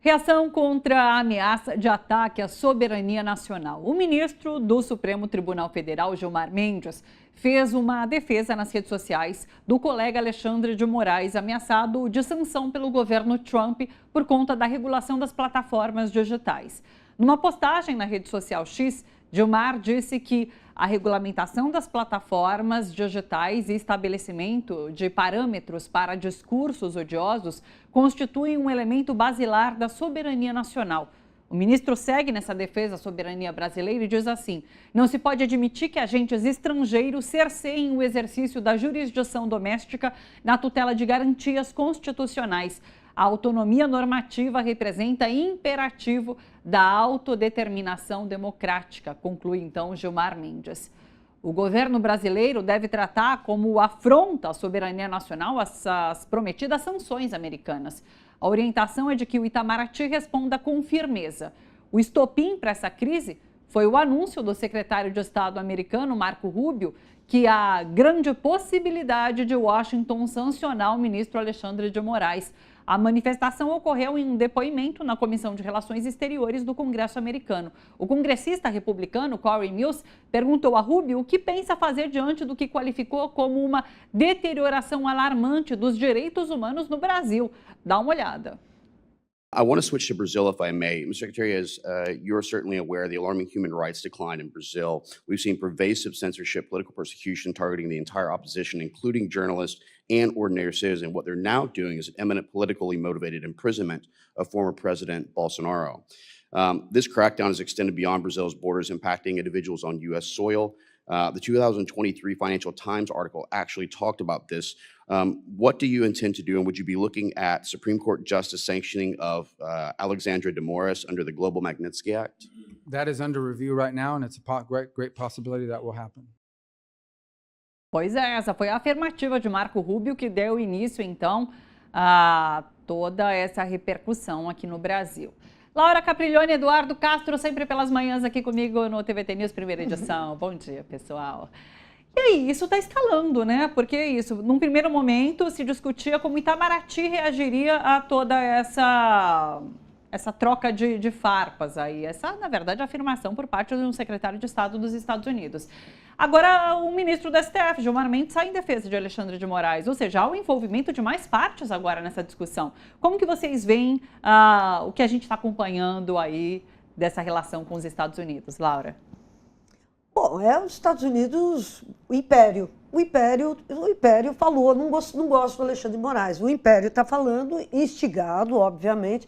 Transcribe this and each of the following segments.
Reação contra a ameaça de ataque à soberania nacional. O ministro do Supremo Tribunal Federal, Gilmar Mendes, fez uma defesa nas redes sociais do colega Alexandre de Moraes, ameaçado de sanção pelo governo Trump por conta da regulação das plataformas digitais. Numa postagem na rede social X, Gilmar disse que a regulamentação das plataformas digitais e estabelecimento de parâmetros para discursos odiosos constituem um elemento basilar da soberania nacional. O ministro segue nessa defesa à soberania brasileira e diz assim: não se pode admitir que agentes estrangeiros cerceiem o exercício da jurisdição doméstica na tutela de garantias constitucionais. A autonomia normativa representa imperativo da autodeterminação democrática, conclui então Gilmar Mendes. O governo brasileiro deve tratar como afronta à soberania nacional as prometidas sanções americanas. A orientação é de que o Itamaraty responda com firmeza. O estopim para essa crise foi o anúncio do secretário de Estado americano, Marco Rubio, que há grande possibilidade de Washington sancionar o ministro Alexandre de Moraes. A manifestação ocorreu em um depoimento na Comissão de Relações Exteriores do Congresso americano. O congressista republicano Corey Mills perguntou a Rubio o que pensa fazer diante do que qualificou como uma deterioração alarmante dos direitos humanos no Brasil. Dá uma olhada. I want to switch to Brazil, if I may. Mr. Secretary, as you're certainly aware, the alarming human rights decline in Brazil. We've seen pervasive censorship, political persecution targeting the entire opposition, including journalists and ordinary citizens. What they're now doing is an imminent politically motivated imprisonment of former President Bolsonaro. This crackdown is extended beyond Brazil's borders, impacting individuals on U.S. soil. The 2023 Financial Times article actually talked about this. What do you intend to do, and would you be looking at Supreme Court justice sanctioning of Alexandre de Moraes under the Global Magnitsky Act? That is under review right now, and it's a great possibility that will happen. Pois é, essa foi a afirmativa de Marco Rubio que deu início, então, a toda essa repercussão aqui no Brasil. Laura Capriglione, Eduardo Castro, sempre pelas manhãs aqui comigo no TVT News, primeira edição. Bom dia, pessoal. E aí, isso está escalando, né? Porque isso, num primeiro momento, se discutia como Itamaraty reagiria a toda essa troca de farpas aí. Essa, na verdade, afirmação por parte de um secretário de Estado dos Estados Unidos. Agora, o ministro do STF, Gilmar Mendes, sai em defesa de Alexandre de Moraes, ou seja, há o envolvimento de mais partes agora nessa discussão. Como que vocês veem o que a gente está acompanhando aí dessa relação com os Estados Unidos, Laura? Bom, os Estados Unidos, o Império falou, não gosto do Alexandre de Moraes. O Império está falando, instigado, obviamente,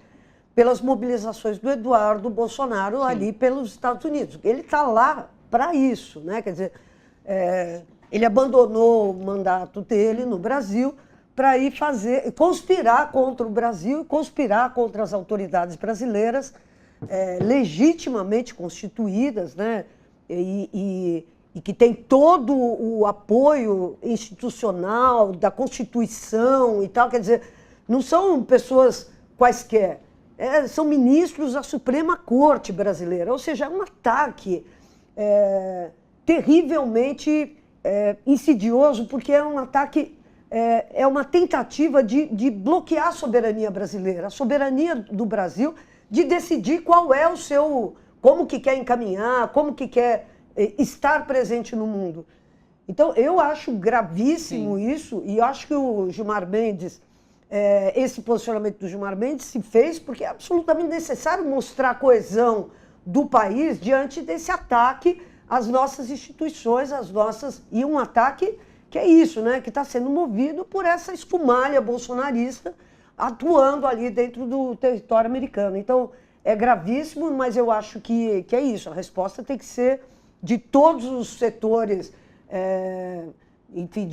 pelas mobilizações do Eduardo Bolsonaro ali pelos Estados Unidos. Ele está lá para isso, né? Quer dizer, ele abandonou o mandato dele no Brasil para ir conspirar contra o Brasil e conspirar contra as autoridades brasileiras legitimamente constituídas, né? E que tem todo o apoio institucional da Constituição e tal, quer dizer, não são pessoas quaisquer, são ministros da Suprema Corte brasileira, ou seja, é um ataque terrivelmente insidioso, porque é um ataque, é uma tentativa de bloquear a soberania brasileira, a soberania do Brasil de decidir qual é o seu... como que quer encaminhar, como que quer estar presente no mundo. Então, eu acho gravíssimo isso, e eu acho que o Gilmar Mendes, esse posicionamento do Gilmar Mendes se fez porque é absolutamente necessário mostrar a coesão do país diante desse ataque às nossas instituições, e um ataque que é isso, né, que está sendo movido por essa escumalha bolsonarista atuando ali dentro do território americano. Então, é gravíssimo, mas eu acho que é isso. A resposta tem que ser de todos os setores, enfim,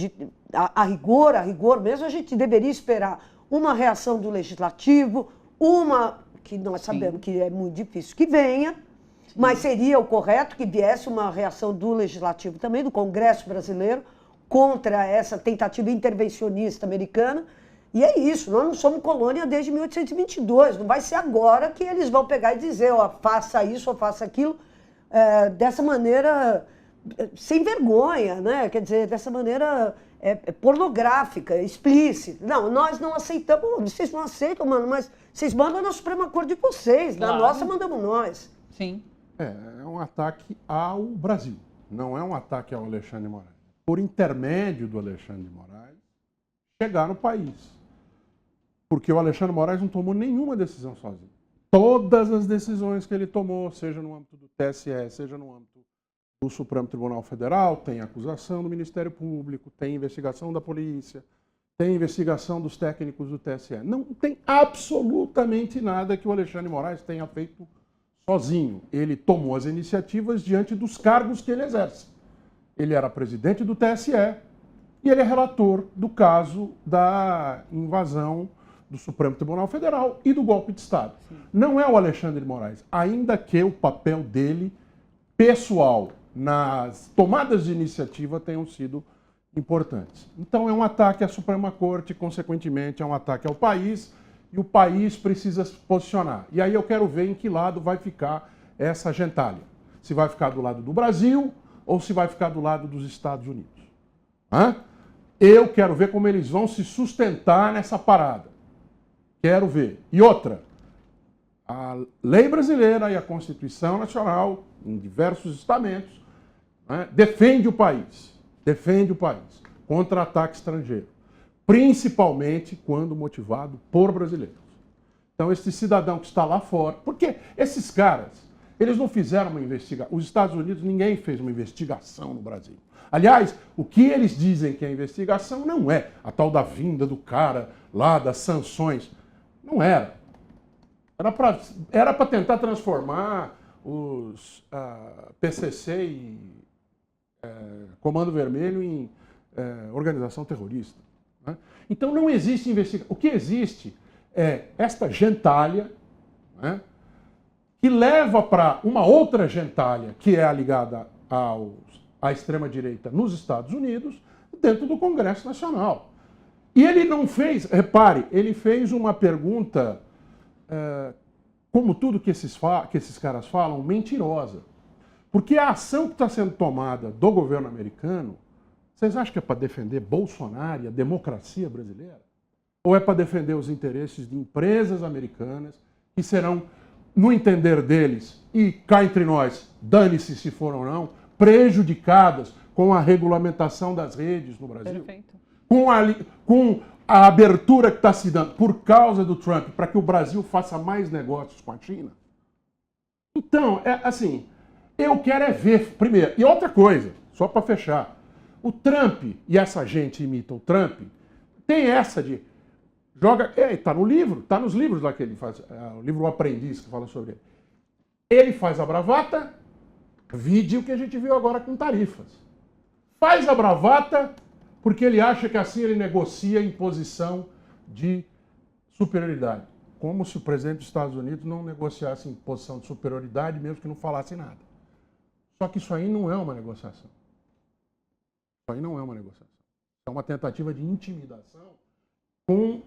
a rigor mesmo. A gente deveria esperar uma reação do Legislativo, que nós sabemos que é muito difícil que venha, mas seria o correto que viesse uma reação do Legislativo também, do Congresso brasileiro, contra essa tentativa intervencionista americana. E é isso, nós não somos colônia desde 1822, não vai ser agora que eles vão pegar e dizer, faça isso ou faça aquilo, dessa maneira sem vergonha, né? Quer dizer, dessa maneira pornográfica, explícita. Não, nós não aceitamos. Vocês não aceitam, mano, mas vocês mandam na Suprema Corte de vocês. Na nossa mandamos nós. Sim. É um ataque ao Brasil, não é um ataque ao Alexandre de Moraes. Por intermédio do Alexandre de Moraes, chegar no país. Porque o Alexandre de Moraes não tomou nenhuma decisão sozinho. Todas as decisões que ele tomou, seja no âmbito do TSE, seja no âmbito do Supremo Tribunal Federal, tem acusação do Ministério Público, tem investigação da polícia, tem investigação dos técnicos do TSE. Não tem absolutamente nada que o Alexandre de Moraes tenha feito sozinho. Ele tomou as iniciativas diante dos cargos que ele exerce. Ele era presidente do TSE e ele é relator do caso da invasão do Supremo Tribunal Federal e do golpe de Estado. Sim. Não é o Alexandre de Moraes, ainda que o papel dele, pessoal, nas tomadas de iniciativa tenham sido importantes. Então é um ataque à Suprema Corte, consequentemente é um ataque ao país, e o país precisa se posicionar. E aí eu quero ver em que lado vai ficar essa gentalha. Se vai ficar do lado do Brasil ou se vai ficar do lado dos Estados Unidos. Eu quero ver como eles vão se sustentar nessa parada. Quero ver. E outra, a lei brasileira e a Constituição Nacional, em diversos estamentos, defende o país contra ataque estrangeiro. Principalmente quando motivado por brasileiros. Então, esse cidadão que está lá fora... Porque esses caras, eles não fizeram uma investigação. Os Estados Unidos, ninguém fez uma investigação no Brasil. Aliás, o que eles dizem que é investigação não é a tal da vinda do cara lá, das sanções. Não era. Era para tentar transformar os PCC e Comando Vermelho em organização terrorista. Então não existe investigação. O que existe é esta gentalha, que leva para uma outra gentalha, que é a ligada à extrema-direita nos Estados Unidos, dentro do Congresso Nacional. E ele não fez, repare, ele fez uma pergunta, como tudo que esses caras falam, mentirosa. Porque a ação que está sendo tomada do governo americano, vocês acham que é para defender Bolsonaro e a democracia brasileira? Ou é para defender os interesses de empresas americanas que serão, no entender deles, e cá entre nós, dane-se se for ou não, prejudicadas com a regulamentação das redes no Brasil? Perfeito. Com a abertura que está se dando por causa do Trump para que o Brasil faça mais negócios com a China? Então, assim, eu quero é ver, primeiro, e outra coisa, só para fechar, o Trump, e essa gente imita o Trump, tem essa de joga, está no livro, está nos livros lá que ele faz, o livro O Aprendiz que fala sobre ele. Ele faz a bravata, vide o que a gente viu agora com tarifas. Faz a bravata porque ele acha que assim ele negocia em posição de superioridade. Como se o presidente dos Estados Unidos não negociasse em posição de superioridade, mesmo que não falasse nada. Só que isso aí não é uma negociação. Isso aí não é uma negociação. É uma tentativa de intimidação com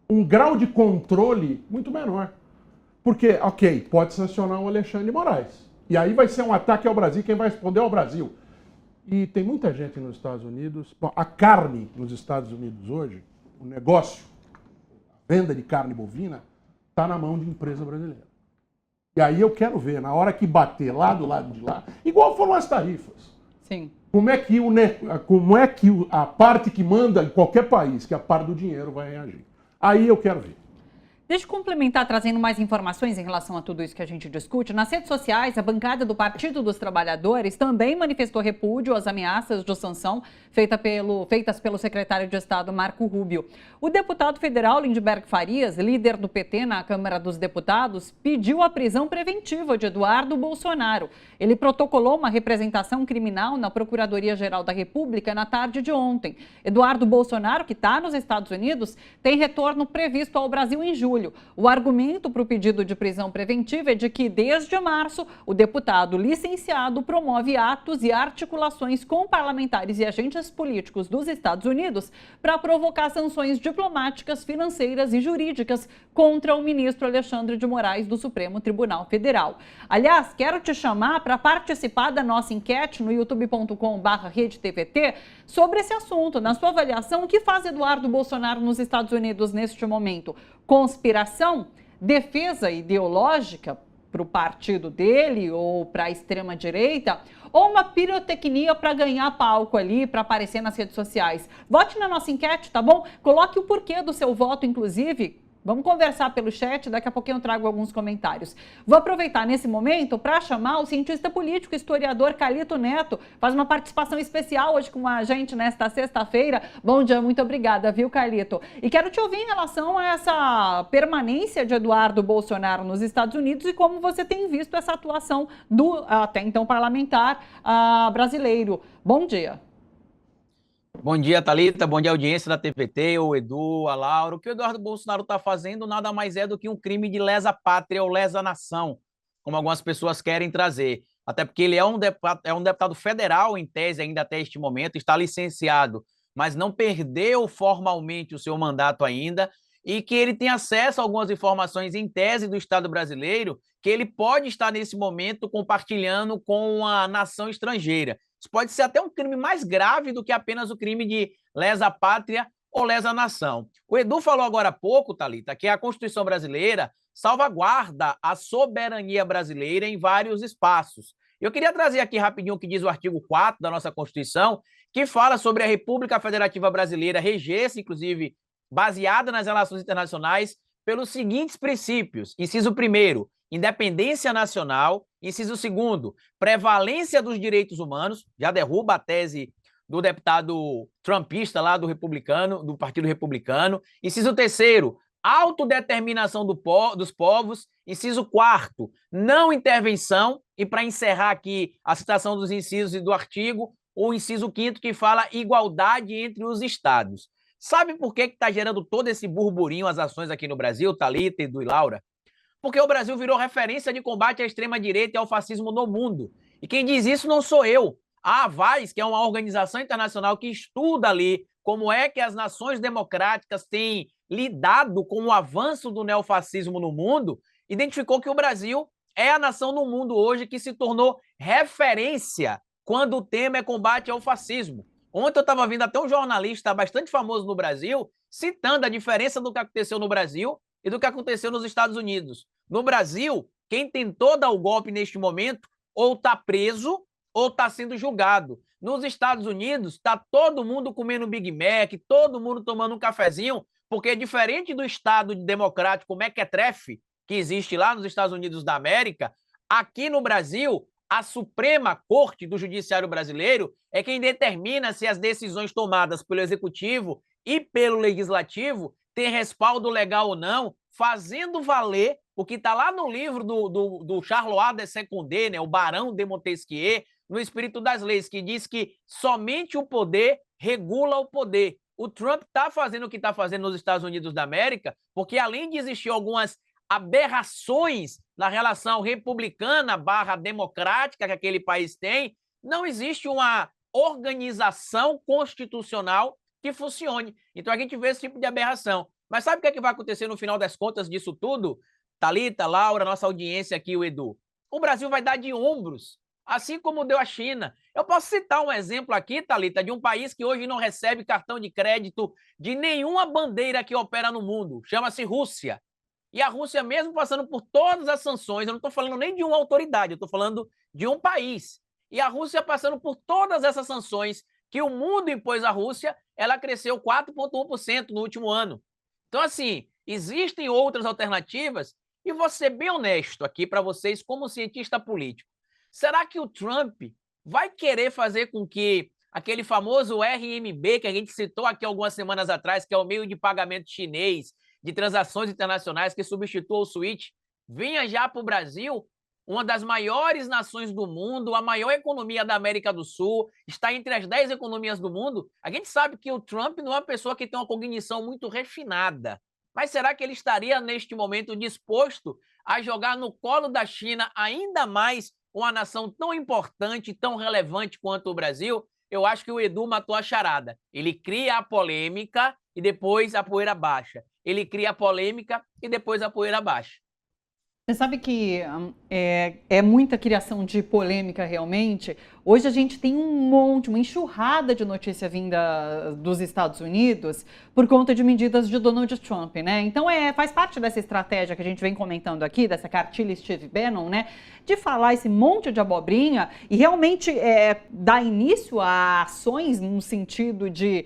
um grau de controle muito menor. Porque, ok, pode sancionar o Alexandre de Moraes. E aí vai ser um ataque ao Brasil, quem vai responder é o Brasil. E tem muita gente nos Estados Unidos... Bom, a carne nos Estados Unidos hoje, o negócio, a venda de carne bovina, está na mão de empresa brasileira. E aí eu quero ver, na hora que bater lá do lado de lá, igual foram as tarifas. Sim. Como é que a parte que manda em qualquer país, que é a parte do dinheiro, vai reagir? Aí eu quero ver. Deixa eu complementar trazendo mais informações em relação a tudo isso que a gente discute. Nas redes sociais, a bancada do Partido dos Trabalhadores também manifestou repúdio às ameaças de sanção feitas pelo secretário de Estado Marco Rubio. O deputado federal Lindbergh Farias, líder do PT na Câmara dos Deputados, pediu a prisão preventiva de Eduardo Bolsonaro. Ele protocolou uma representação criminal na Procuradoria-Geral da República na tarde de ontem. Eduardo Bolsonaro, que está nos Estados Unidos, tem retorno previsto ao Brasil em julho. julho. O argumento para o pedido de prisão preventiva é de que, desde março, o deputado licenciado promove atos e articulações com parlamentares e agentes políticos dos Estados Unidos para provocar sanções diplomáticas, financeiras e jurídicas contra o ministro Alexandre de Moraes do Supremo Tribunal Federal. Aliás, quero te chamar para participar da nossa enquete no youtube.com/redetvt sobre esse assunto. Na sua avaliação, o que faz Eduardo Bolsonaro nos Estados Unidos neste momento? Conspiração? Defesa ideológica para o partido dele ou para a extrema-direita? Ou uma pirotecnia para ganhar palco ali, para aparecer nas redes sociais? Vote na nossa enquete, tá bom? Coloque o porquê do seu voto, inclusive. Vamos conversar pelo chat, daqui a pouquinho eu trago alguns comentários. Vou aproveitar nesse momento para chamar o cientista político, historiador Carlito Neto, faz uma participação especial hoje com a gente nesta sexta-feira. Bom dia, muito obrigada, viu, Carlito? E quero te ouvir em relação a essa permanência de Eduardo Bolsonaro nos Estados Unidos e como você tem visto essa atuação do, até então, parlamentar brasileiro. Bom dia. Bom dia, Thalita. Bom dia, audiência da TVT, o Edu, a Laura. O que o Eduardo Bolsonaro está fazendo nada mais é do que um crime de lesa pátria ou lesa nação, como algumas pessoas querem trazer. Até porque ele é um deputado federal, em tese, ainda até este momento, está licenciado, mas não perdeu formalmente o seu mandato ainda, e que ele tem acesso a algumas informações em tese do Estado brasileiro que ele pode estar, nesse momento, compartilhando com a nação estrangeira. Isso pode ser até um crime mais grave do que apenas o crime de lesa pátria ou lesa nação. O Edu falou agora há pouco, Thalita, que a Constituição brasileira salvaguarda a soberania brasileira em vários espaços. Eu queria trazer aqui rapidinho o que diz o artigo 4 da nossa Constituição, que fala sobre a República Federativa Brasileira reger-se, inclusive, baseada nas relações internacionais, pelos seguintes princípios. Inciso 1º, independência nacional. Inciso 2º, prevalência dos direitos humanos, já derruba a tese do deputado trumpista lá do Partido Republicano. Inciso 3º, autodeterminação dos povos. Inciso 4º, não intervenção. E para encerrar aqui a citação dos incisos e do artigo, o inciso 5º que fala igualdade entre os estados. Sabe por que está gerando todo esse burburinho as ações aqui no Brasil, Thalita, Edu e Laura? Porque o Brasil virou referência de combate à extrema-direita e ao fascismo no mundo. E quem diz isso não sou eu. A AVAIS, que é uma organização internacional que estuda ali como é que as nações democráticas têm lidado com o avanço do neofascismo no mundo, identificou que o Brasil é a nação no mundo hoje que se tornou referência quando o tema é combate ao fascismo. Ontem eu estava vendo até um jornalista bastante famoso no Brasil citando a diferença do que aconteceu no Brasil e do que aconteceu nos Estados Unidos. No Brasil, quem tentou dar o golpe neste momento ou está preso ou está sendo julgado. Nos Estados Unidos, está todo mundo comendo Big Mac, todo mundo tomando um cafezinho, porque diferente do Estado democrático mequetrefe que existe lá nos Estados Unidos da América, aqui no Brasil, a Suprema Corte do Judiciário Brasileiro é quem determina se as decisões tomadas pelo Executivo e pelo Legislativo têm respaldo legal ou não, fazendo valer o que está lá no livro do Charles de Secondet, né, o Barão de Montesquieu, no Espírito das Leis, que diz que somente o poder regula o poder. O Trump está fazendo o que está fazendo nos Estados Unidos da América, porque além de existir algumas aberrações na relação republicana/democrática que aquele país tem, não existe uma organização constitucional que funcione. Então a gente vê esse tipo de aberração. Mas sabe o que vai acontecer no final das contas disso tudo? Thalita, Laura, nossa audiência aqui, o Edu. O Brasil vai dar de ombros, assim como deu a China. Eu posso citar um exemplo aqui, Thalita, de um país que hoje não recebe cartão de crédito de nenhuma bandeira que opera no mundo. Chama-se Rússia. E a Rússia, mesmo passando por todas as sanções, eu não estou falando nem de uma autoridade, eu estou falando de um país. E a Rússia, passando por todas essas sanções que o mundo impôs à Rússia, ela cresceu 4,1% no último ano. Então, assim, existem outras alternativas e vou ser bem honesto aqui para vocês como cientista político. Será que o Trump vai querer fazer com que aquele famoso RMB, que a gente citou aqui algumas semanas atrás, que é o meio de pagamento chinês, de transações internacionais que substitua o SWIFT, venha já para o Brasil, uma das maiores nações do mundo, a maior economia da América do Sul, está entre as 10 economias do mundo? A gente sabe que o Trump não é uma pessoa que tem uma cognição muito refinada. Mas será que ele estaria, neste momento, disposto a jogar no colo da China ainda mais uma nação tão importante, tão relevante quanto o Brasil? Eu acho que o Edu matou a charada. Ele cria a polêmica e depois a poeira baixa. Ele cria a polêmica e depois a poeira baixa. Você sabe que é muita criação de polêmica realmente. Hoje a gente tem uma enxurrada de notícia vinda dos Estados Unidos por conta de medidas de Donald Trump, né? Então faz parte dessa estratégia que a gente vem comentando aqui, dessa cartilha Steve Bannon, né? De falar esse monte de abobrinha e realmente dar início a ações no sentido de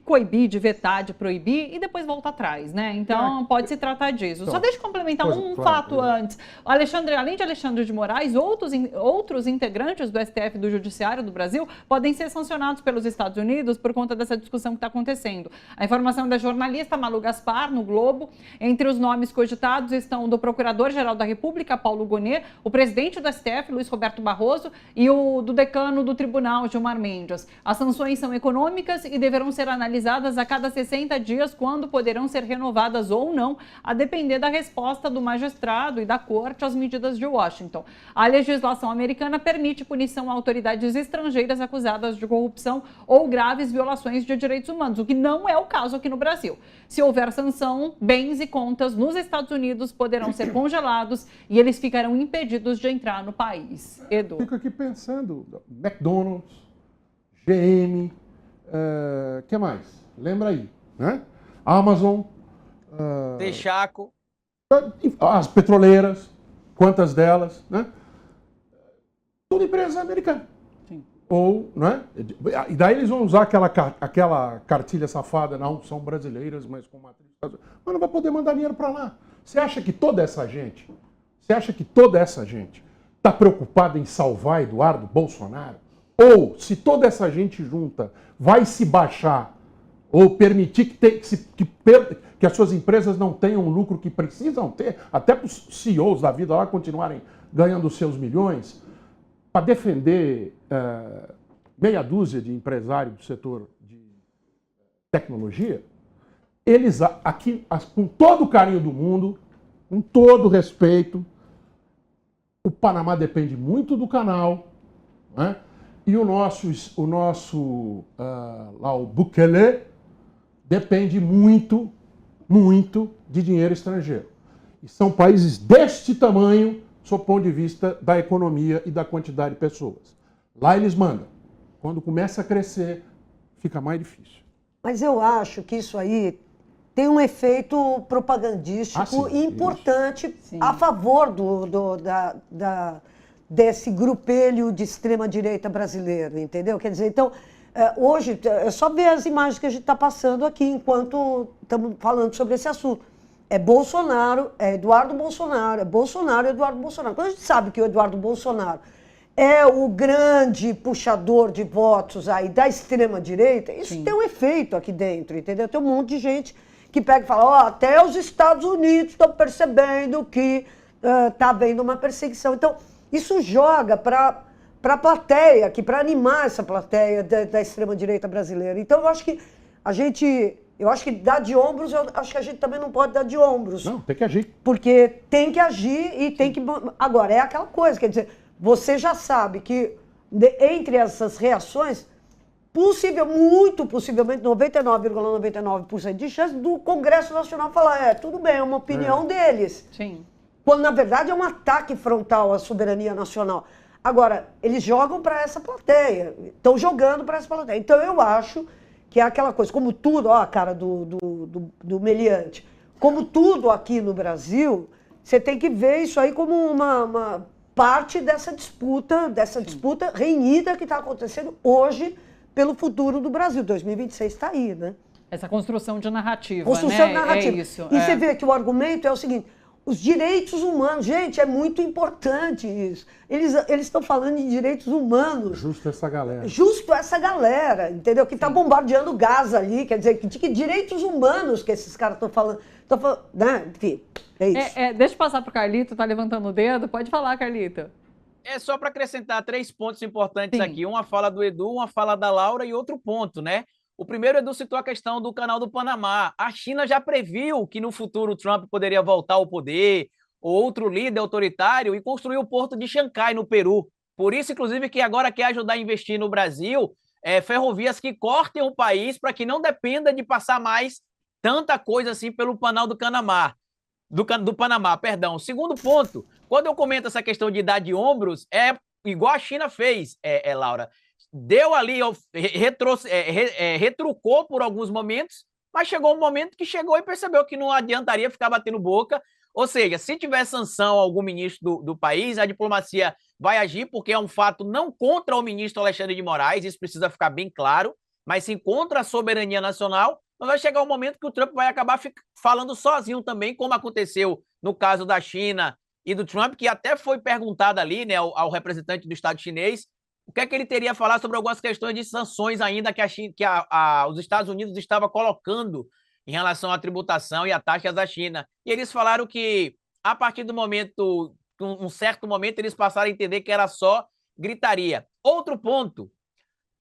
coibir, de vetar, de proibir e depois volta atrás, né? Então, pode se tratar disso. Só deixa eu complementar fato antes. Além de Alexandre de Moraes, outros integrantes do STF, do Judiciário do Brasil, podem ser sancionados pelos Estados Unidos por conta dessa discussão que está acontecendo. A informação da jornalista Malu Gaspar, no Globo. Entre os nomes cogitados estão do Procurador-Geral da República, Paulo Gonet, o presidente do STF, Luiz Roberto Barroso, e o do decano do Tribunal, Gilmar Mendes. As sanções são econômicas e deverão ser analisadas a cada 60 dias, quando poderão ser renovadas ou não, a depender da resposta do magistrado e da corte às medidas de Washington. A legislação americana permite punição a autoridades estrangeiras acusadas de corrupção ou graves violações de direitos humanos, o que não é o caso aqui no Brasil. Se houver sanção, bens e contas nos Estados Unidos poderão ser congelados e eles ficarão impedidos de entrar no país. Edu. Fico aqui pensando, McDonald's, GM, que mais? Lembra aí, né? Amazon, Texaco, as petroleiras, quantas delas, né? Tudo empresa americana. Sim. Ou, né? E daí eles vão usar aquela cartilha safada, não, são brasileiras, mas com matriz. Mas não vai poder mandar dinheiro para lá. Você acha que toda essa gente está preocupada em salvar Eduardo Bolsonaro? Ou, se toda essa gente junta vai se baixar ou permitir que as suas empresas não tenham o lucro que precisam ter, até para os CEOs da vida lá continuarem ganhando os seus milhões, para defender meia dúzia de empresários do setor de tecnologia, eles aqui, com todo o carinho do mundo, com todo o respeito, o Panamá depende muito do canal, né? E o nosso o Bukele depende muito, muito de dinheiro estrangeiro. E são países deste tamanho, sob o ponto de vista da economia e da quantidade de pessoas. Lá eles mandam. Quando começa a crescer, fica mais difícil. Mas eu acho que isso aí tem um efeito propagandístico importante a favor desse grupelho de extrema-direita brasileiro, entendeu? Quer dizer, então, hoje, é só ver as imagens que a gente está passando aqui enquanto estamos falando sobre esse assunto. É Bolsonaro, é Eduardo Bolsonaro, é Bolsonaro, Eduardo Bolsonaro. Quando a gente sabe que o Eduardo Bolsonaro é o grande puxador de votos aí da extrema-direita, isso tem um efeito aqui dentro, entendeu? Tem um monte de gente que pega e fala, até os Estados Unidos estão percebendo que está havendo uma perseguição. Então, isso joga para a plateia, para animar essa plateia da extrema-direita brasileira. Então, eu acho que dar de ombros, eu acho que a gente também não pode dar de ombros. Não, tem que agir. Porque tem que agir e tem que... Agora, é aquela coisa, quer dizer, você já sabe que entre essas reações, muito possivelmente, 99,99% de chance do Congresso Nacional falar, tudo bem, é uma opinião deles. Sim. Quando, na verdade, é um ataque frontal à soberania nacional. Agora, eles jogam para essa plateia, estão jogando para essa plateia. Então, eu acho que é aquela coisa, como tudo, a cara do meliante, como tudo aqui no Brasil, você tem que ver isso aí como uma parte dessa disputa renhida que está acontecendo hoje pelo futuro do Brasil. 2026 está aí, né? Essa construção de narrativa, construção né? de narrativa. É isso. E você vê que o argumento é o seguinte, os direitos humanos, gente, é muito importante isso. Eles estão falando de direitos humanos. Justo essa galera. Justo essa galera, entendeu? Que está bombardeando gás ali, quer dizer, que direitos humanos que esses caras estão falando. Né? Enfim, é isso. Deixa eu passar para o Carlito, tá levantando o dedo. Pode falar, Carlito. É só para acrescentar 3 pontos importantes aqui. Uma fala do Edu, uma fala da Laura e outro ponto, né? O primeiro, Edu citou a questão do Canal do Panamá. A China já previu que no futuro o Trump poderia voltar ao poder, ou outro líder autoritário, e construiu o porto de Xangai, no Peru. Por isso, inclusive, que agora quer ajudar a investir no Brasil ferrovias que cortem o país para que não dependa de passar mais tanta coisa assim pelo Canal do Panamá. Do Panamá, perdão. Segundo ponto, quando eu comento essa questão de dar de ombros, é igual a China fez, Laura. Deu ali, retrucou por alguns momentos, mas chegou um momento que chegou e percebeu que não adiantaria ficar batendo boca. Ou seja, se tiver sanção a algum ministro do país, a diplomacia vai agir, porque é um fato não contra o ministro Alexandre de Moraes, isso precisa ficar bem claro, mas sim contra a soberania nacional. Mas vai chegar um momento que o Trump vai acabar falando sozinho também, como aconteceu no caso da China e do Trump, que até foi perguntado ali, né, ao representante do Estado chinês, o que é que ele teria a falar sobre algumas questões de sanções ainda que os Estados Unidos estavam colocando em relação à tributação e a taxas da China. E eles falaram que, a partir do momento, um certo momento, eles passaram a entender que era só gritaria. Outro ponto,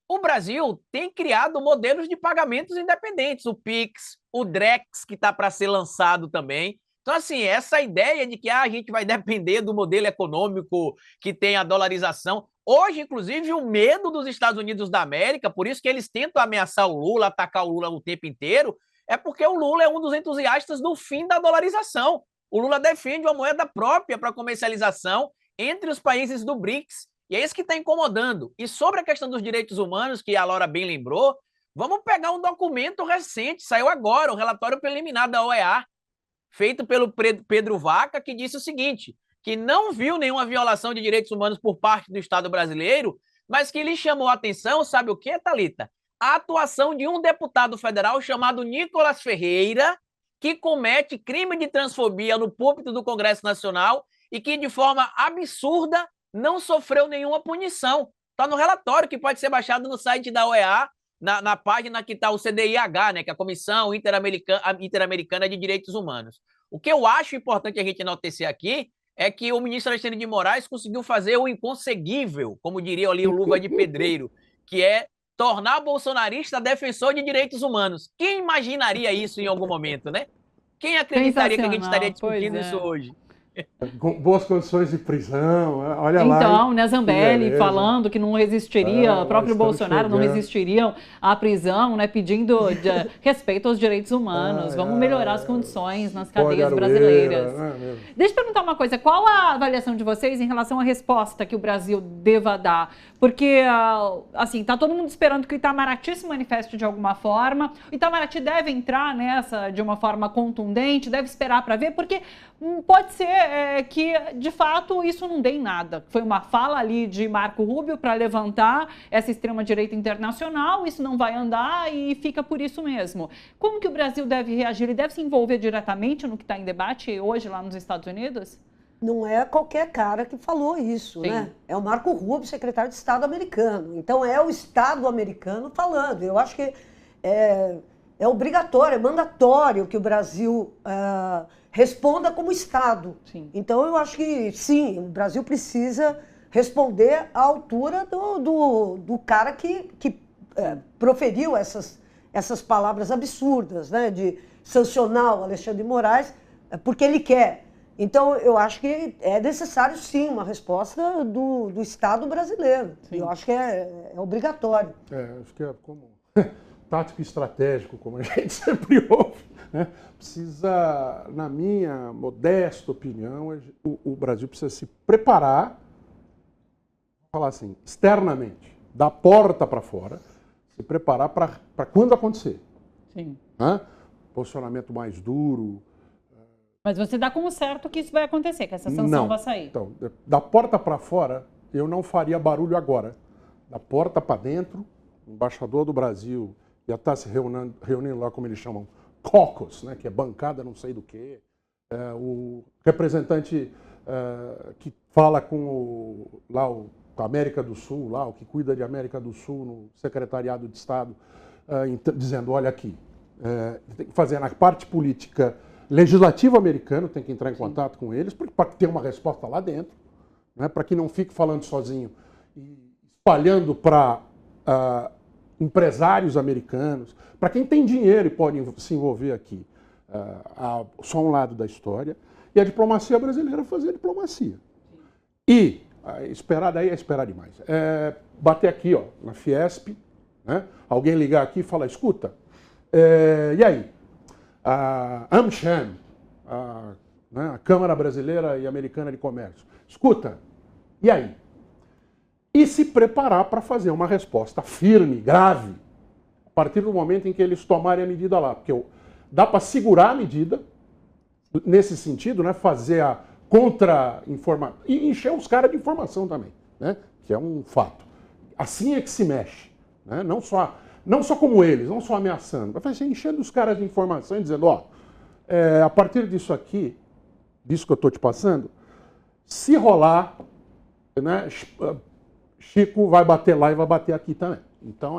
o Brasil tem criado modelos de pagamentos independentes, o Pix, o Drex, que está para ser lançado também. Então, assim, essa ideia de que a gente vai depender do modelo econômico que tem a dolarização. Hoje, inclusive, o medo dos Estados Unidos da América, por isso que eles tentam ameaçar o Lula, atacar o Lula o tempo inteiro, é porque o Lula é um dos entusiastas do fim da dolarização. O Lula defende uma moeda própria para comercialização entre os países do BRICS. E é isso que está incomodando. E sobre a questão dos direitos humanos, que a Laura bem lembrou, vamos pegar um documento recente, saiu agora, o relatório preliminar da OEA, feito pelo Pedro Vaca, que disse o seguinte, que não viu nenhuma violação de direitos humanos por parte do Estado brasileiro, mas que lhe chamou a atenção, sabe o que, Thalita? A atuação de um deputado federal chamado Nicolas Ferreira, que comete crime de transfobia no púlpito do Congresso Nacional e que, de forma absurda, não sofreu nenhuma punição. Está no relatório que pode ser baixado no site da OEA, na página que está o CDIH, né, que é a Comissão Interamericana de Direitos Humanos. O que eu acho importante a gente enaltecer aqui é que o ministro Alexandre de Moraes conseguiu fazer o inconseguível, como diria ali o Luva de Pedreiro, que é tornar bolsonarista defensor de direitos humanos. Quem imaginaria isso em algum momento, né? Quem acreditaria que a gente estaria discutindo isso hoje? Com boas condições de prisão, olha lá. Então, né, Zambelli falando que não resistiria, o próprio Bolsonaro não resistiriam à prisão, né, pedindo respeito aos direitos humanos. Vamos melhorar as condições nas cadeias brasileiras. Deixa eu perguntar uma coisa, qual a avaliação de vocês em relação à resposta que o Brasil deva dar? Porque, assim, tá todo mundo esperando que o Itamaraty se manifeste de alguma forma. O Itamaraty deve entrar nessa de uma forma contundente, deve esperar para ver, porque pode ser que, de fato, isso não dê em nada. Foi uma fala ali de Marco Rubio para levantar essa extrema-direita internacional, isso não vai andar e fica por isso mesmo. Como que o Brasil deve reagir? Ele deve se envolver diretamente no que está em debate hoje lá nos Estados Unidos? Não é qualquer cara que falou isso, sim, né? É o Marco Rubio, secretário de Estado americano. Então, é o Estado americano falando. Eu acho que é obrigatório, é mandatório que o Brasil responda como Estado. Sim. Então, eu acho que, sim, o Brasil precisa responder à altura do cara que proferiu essas palavras absurdas, né? De sancionar o Alexandre de Moraes porque ele quer. Então, eu acho que é necessário, sim, uma resposta do Estado brasileiro. Sim. Eu acho que é obrigatório. Acho que é como tático e estratégico, como a gente sempre ouve, né? Precisa, na minha modesta opinião, o Brasil precisa se preparar, vou falar assim, externamente, da porta para fora, se preparar para quando acontecer. Sim. Né? Posicionamento mais duro. Mas você dá como certo que isso vai acontecer, que essa sanção vai sair. Então, da porta para fora, eu não faria barulho agora. Da porta para dentro, o embaixador do Brasil já está se reunindo lá, como eles chamam, caucus, né, que é bancada não sei do quê. O representante que fala com a América do Sul, lá, o que cuida de América do Sul no Secretariado de Estado, dizendo, olha aqui, tem que fazer na parte política legislativo americano, tem que entrar em contato com eles, para ter uma resposta lá dentro, né, para que não fique falando sozinho e espalhando para empresários americanos, para quem tem dinheiro e pode se envolver aqui. Só um lado da história. E a diplomacia brasileira fazer diplomacia. E esperar daí é esperar demais. Bater aqui, ó, na Fiesp, né? Alguém ligar aqui e falar, escuta, e aí? A AmCham, né? A Câmara Brasileira e Americana de Comércio, escuta, e aí? E se preparar para fazer uma resposta firme, grave, a partir do momento em que eles tomarem a medida lá. Porque dá para segurar a medida, nesse sentido, né? Fazer a contra-informação, e encher os caras de informação também, né? Que é um fato. Assim é que se mexe, né? Não só como eles, não só ameaçando, mas enchendo os caras de informação e dizendo, ó, a partir disso aqui, disso que eu estou te passando, se rolar, né, Chico vai bater lá e vai bater aqui também. Então,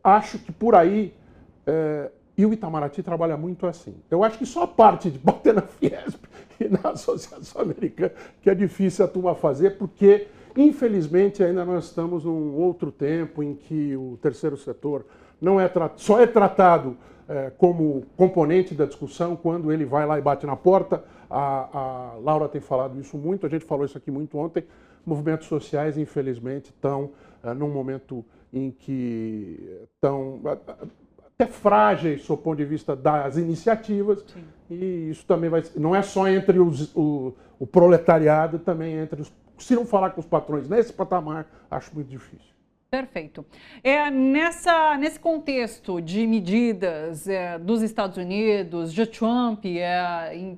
acho que por aí, e o Itamaraty trabalha muito assim. Eu acho que só a parte de bater na Fiesp e na Associação Americana que é difícil a turma fazer, porque, infelizmente, ainda nós estamos num outro tempo em que o terceiro setor só é tratado como componente da discussão quando ele vai lá e bate na porta. A Laura tem falado isso muito, a gente falou isso aqui muito ontem. Movimentos sociais, infelizmente, estão num momento em que estão até frágeis, do ponto de vista das iniciativas. Sim. E isso também não é só entre o proletariado, também entre os... Se não falar com os patrões nesse patamar, acho muito difícil. Perfeito. Nesse contexto de medidas dos Estados Unidos, de Trump,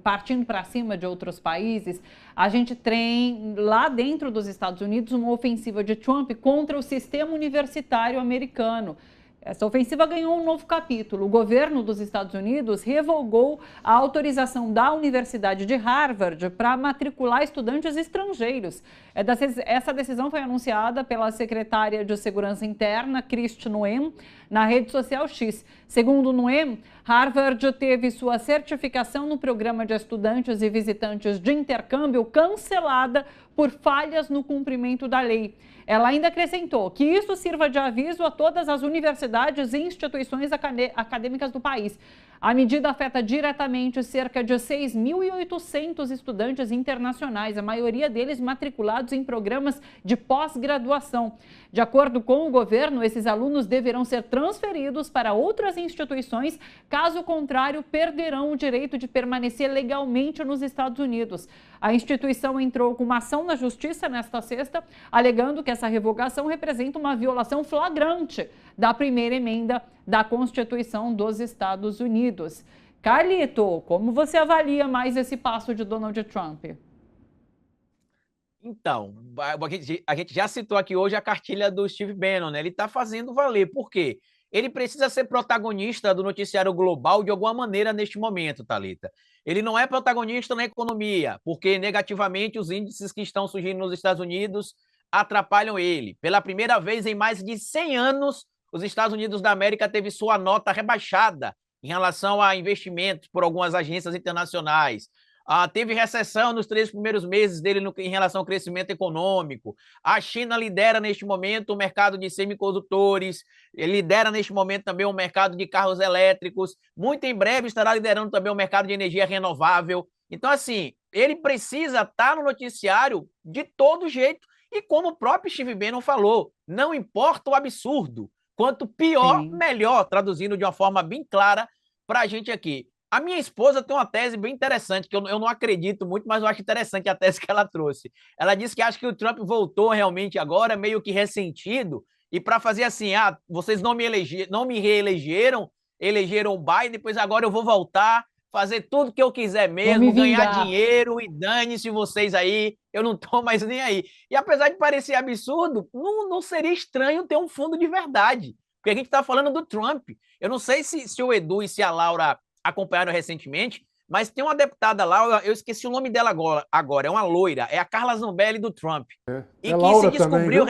partindo para cima de outros países, a gente tem lá dentro dos Estados Unidos uma ofensiva de Trump contra o sistema universitário americano. Essa ofensiva ganhou um novo capítulo. O governo dos Estados Unidos revogou a autorização da Universidade de Harvard para matricular estudantes estrangeiros. Essa decisão foi anunciada pela secretária de Segurança Interna, Kristi Noem, na rede social X. Segundo Noem, Harvard teve sua certificação no programa de estudantes e visitantes de intercâmbio cancelada por falhas no cumprimento da lei. Ela ainda acrescentou que isso sirva de aviso a todas as universidades e instituições acadêmicas do país. A medida afeta diretamente cerca de 6.800 estudantes internacionais, a maioria deles matriculados em programas de pós-graduação. De acordo com o governo, esses alunos deverão ser transferidos para outras instituições, caso contrário, perderão o direito de permanecer legalmente nos Estados Unidos. A instituição entrou com uma ação na justiça nesta sexta, alegando que essa revogação representa uma violação flagrante da primeira emenda da Constituição dos Estados Unidos. Carlito, como você avalia mais esse passo de Donald Trump? Então, a gente já citou aqui hoje a cartilha do Steve Bannon, né? Ele está fazendo valer. Por quê? Ele precisa ser protagonista do noticiário global de alguma maneira neste momento, Thalita. Ele não é protagonista na economia, porque negativamente os índices que estão surgindo nos Estados Unidos atrapalham ele. Pela primeira vez em mais de 100 anos, os Estados Unidos da América teve sua nota rebaixada em relação a investimentos por algumas agências internacionais. Teve recessão nos 3 primeiros meses dele em relação ao crescimento econômico. A China lidera neste momento o mercado de semicondutores, lidera neste momento também o mercado de carros elétricos, muito em breve estará liderando também o mercado de energia renovável. Então, assim, ele precisa estar no noticiário de todo jeito. E como o próprio Steve Bannon falou, não importa o absurdo, quanto pior, melhor, traduzindo de uma forma bem clara para a gente aqui. A minha esposa tem uma tese bem interessante, que eu não acredito muito, mas eu acho interessante a tese que ela trouxe. Ela disse que acha que o Trump voltou realmente agora, meio que ressentido, e para fazer assim, vocês não me reelegeram, elegeram o Biden, pois agora eu vou voltar, fazer tudo que eu quiser mesmo, ganhar dinheiro e dane-se vocês aí, eu não tô mais nem aí. E apesar de parecer absurdo, não seria estranho ter um fundo de verdade, porque a gente está falando do Trump. Eu não sei se o Edu e se a Laura acompanharam recentemente, mas tem uma deputada lá, eu esqueci o nome dela agora, é uma loira, é a Carla Zambelli do Trump. E que se descobriu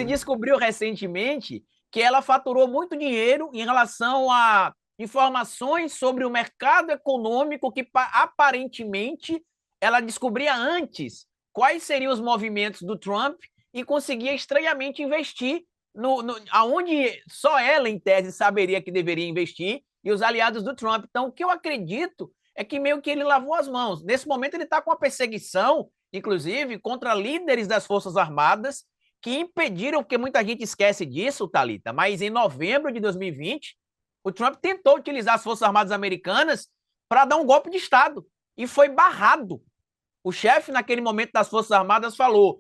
descobriu recentemente que ela faturou muito dinheiro em relação a informações sobre o mercado econômico que aparentemente ela descobria antes quais seriam os movimentos do Trump e conseguia estranhamente investir aonde só ela, em tese, saberia que deveria investir, e os aliados do Trump. Então, o que eu acredito é que meio que ele lavou as mãos. Nesse momento, ele está com uma perseguição, inclusive, contra líderes das Forças Armadas, que impediram, porque muita gente esquece disso, Thalita, mas em novembro de 2020, o Trump tentou utilizar as Forças Armadas americanas para dar um golpe de Estado, e foi barrado. O chefe, naquele momento das Forças Armadas, falou: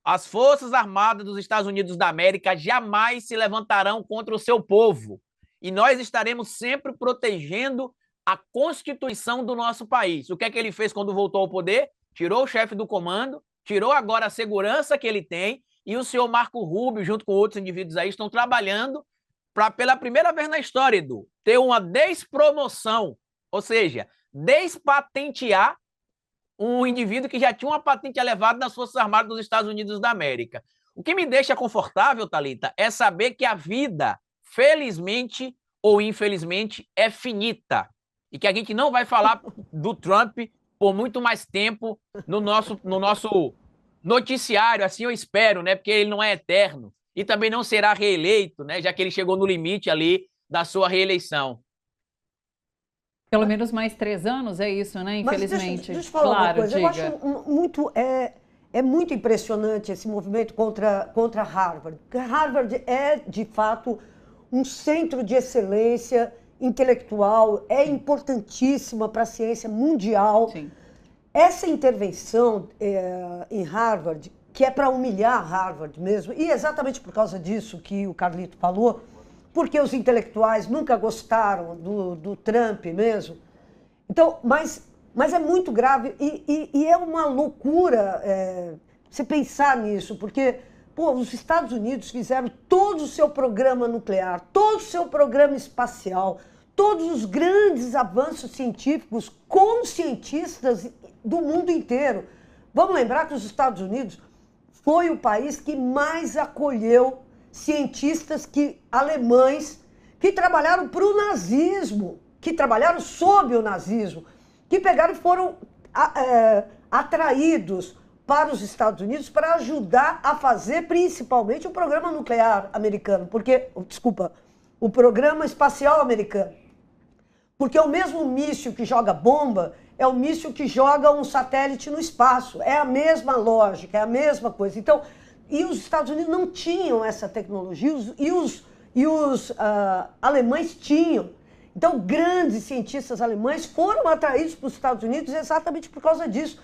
as Forças Armadas dos Estados Unidos da América jamais se levantarão contra o seu povo, e nós estaremos sempre protegendo a Constituição do nosso país. O que é que ele fez quando voltou ao poder? Tirou o chefe do comando, tirou agora a segurança que ele tem, e o senhor Marco Rubio, junto com outros indivíduos aí, estão trabalhando para, pela primeira vez na história, Edu, ter uma despromoção, ou seja, despatentear um indivíduo que já tinha uma patente elevada nas Forças Armadas dos Estados Unidos da América. O que me deixa confortável, Thalita, é saber que a vida, felizmente ou infelizmente, é finita, e que a gente não vai falar do Trump por muito mais tempo no nosso noticiário, assim eu espero, né? Porque ele não é eterno e também não será reeleito, né? Já que ele chegou no limite ali da sua reeleição. Pelo menos mais 3 anos, é isso, né? Infelizmente. Mas deixa eu falar uma coisa. Diga. Eu acho muito impressionante esse movimento contra Harvard. Porque Harvard é, de fato, um centro de excelência intelectual, é importantíssima para a ciência mundial. Sim. Essa intervenção em Harvard, que é para humilhar Harvard mesmo, e exatamente por causa disso que o Carlito falou, porque os intelectuais nunca gostaram do Trump mesmo. Então, mas é muito grave e é uma loucura você pensar nisso, porque os Estados Unidos fizeram todo o seu programa nuclear, todo o seu programa espacial, todos os grandes avanços científicos com cientistas do mundo inteiro. Vamos lembrar que os Estados Unidos foi o país que mais acolheu cientistas alemães que trabalharam para o nazismo, que trabalharam sob o nazismo, que foram atraídos para os Estados Unidos para ajudar a fazer principalmente o programa nuclear americano, o programa espacial americano. Porque o mesmo míssil que joga bomba é o míssil que joga um satélite no espaço. É a mesma lógica, é a mesma coisa. Então, e os Estados Unidos não tinham essa tecnologia e os alemães tinham. Então, grandes cientistas alemães foram atraídos para os Estados Unidos exatamente por causa disso.